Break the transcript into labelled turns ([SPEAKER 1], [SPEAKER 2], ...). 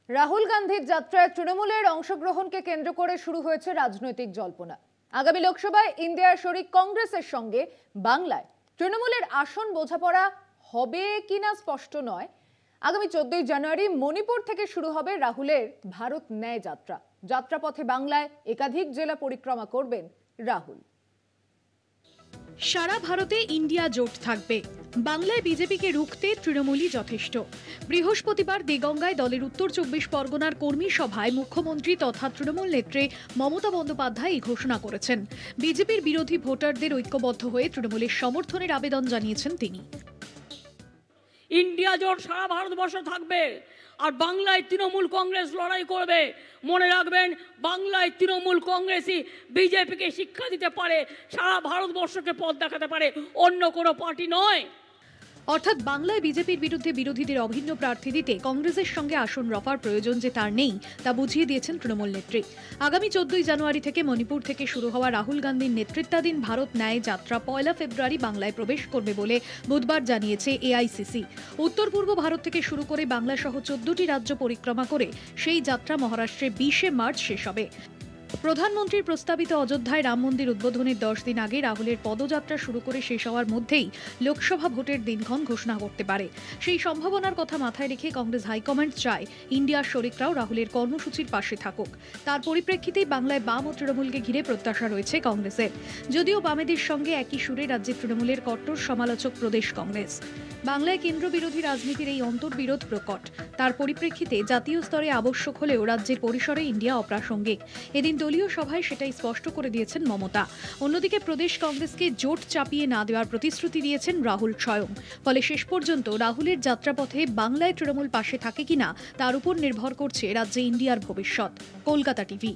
[SPEAKER 1] রাহুল গান্ধীর যাত্রায় তৃণমূলের অংশগ্রহণকে কেন্দ্র করে শুরু হয়েছে রাজনৈতিক জল্পনা। আগামী লোকসভায় ইন্ডিয়ার শরিক কংগ্রেসের সঙ্গে বাংলায় তৃণমূলের আসন বোঝাপড়া হবে কিনা স্পষ্ট নয়। আগামী 14 জানুয়ারি মণিপুর থেকে শুরু হবে রাহুলের ভারত ন্যায় যাত্রা। যাত্রাপথে বাংলায় একাধিক জেলা পরিক্রমা করবেন রাহুল।
[SPEAKER 2] সারা ভারতে ইন্ডিয়া জোট থাকবে, বাংলায় বিজেপিকে রুখতে তৃণমূলই যথেষ্ট। বৃহস্পতিবার দেগঙ্গায় দলের উত্তর 24 পরগনার কর্মী সভায় মুখ্যমন্ত্রী তথা তৃণমূল নেত্রী মমতা বন্দ্যোপাধ্যায় এই ঘোষণা করেছেন। বিজেপির বিরোধী ভোটারদের ঐক্যবদ্ধ হয়ে তৃণমূলের সমর্থনের আবেদন জানিয়েছেন তিনি।
[SPEAKER 3] ইন্ডিয়া জোট সারা ভারতবর্ষ থাকবে, আর বাংলায় তৃণমূল কংগ্রেস লড়াই করবে। মনে রাখবেন, বাংলায় তৃণমূল কংগ্রেসই বিজেপিকে শিক্ষা দিতে পারে, সারা ভারতবর্ষকে পথ দেখাতে পারে, অন্য কোনো পার্টি নয়।
[SPEAKER 2] অর্থাৎ বাংলায় বিজেপির বিরুদ্ধে বিরোধীদের অভিন্ন প্রার্থী দিতে কংগ্রেসের সঙ্গে আসন রফার প্রয়োজন যে তার নেই, তা বুঝিয়ে দিয়েছেন তৃণমূল নেত্রী। আগামী 14 জানুয়ারি থেকে মণিপুর থেকে শুরু হওয়া রাহুল গান্ধীর নেতৃত্বাধীন ভারত ন্যায় যাত্রা 1 ফেব্রুয়ারি বাংলায় প্রবেশ করবে বলে বুধবার জানিয়েছে এআইসিসি। উত্তর পূর্ব ভারত থেকে শুরু করে বাংলা সহ 14টি রাজ্য পরিক্রমা করে সেই যাত্রা মহারাষ্ট্রে 20 মার্চ শেষ হবে। প্রধানমন্ত্রীর প্রস্তাবিত অযোধ্যায় রাম মন্দির উদ্বোধনের 10 দিন আগে রাহুলের পদযাত্রা শুরু করে শেষ হওয়ার মধ্যেই লোকসভা ভোটের দিনক্ষণ ঘোষণা করতে পারে। সেই সম্ভাবনার কথা মাথায় রেখে কংগ্রেস হাইকমান্ড চায় ইন্ডিয়ার শরিকরাও রাহুলের কর্মসূচির পাশে থাকুক। তার পরিপ্রেক্ষিতেই বাংলায় বাম ও তৃণমূলকে ঘিরে প্রত্যাশা রয়েছে কংগ্রেসের। যদিও বামেদের সঙ্গে একই সুরে রাজ্যে তৃণমূলের কট্টর সমালোচক প্রদেশ কংগ্রেস। বাংলায় কেন্দ্র বিরোধী রাজনীতির এই অন্তর্বিরোধ প্রকট। তার পরিপ্রেক্ষিতে জাতীয় স্তরে আবশ্যক হলেও রাজ্যের পরিসরে ইন্ডিয়া অপ্রাসঙ্গিক। এদিন দলীয় সভায় সেটাই স্পষ্ট করে দিয়েছেন মমতা। অন্যদিকে প্রদেশ কংগ্রেসকে জোট চাপিয়ে না দেওয়ার প্রতিশ্রুতি দিয়েছেন রাহুল স্বয়ং। ফলে শেষ পর্যন্ত রাহুলের যাত্রাপথে বাংলায় তৃণমূল পাশে থাকে কিনা তার উপর নির্ভর করছে রাজ্যে ইন্ডিয়ার ভবিষ্যৎ। কলকাতা টিভি।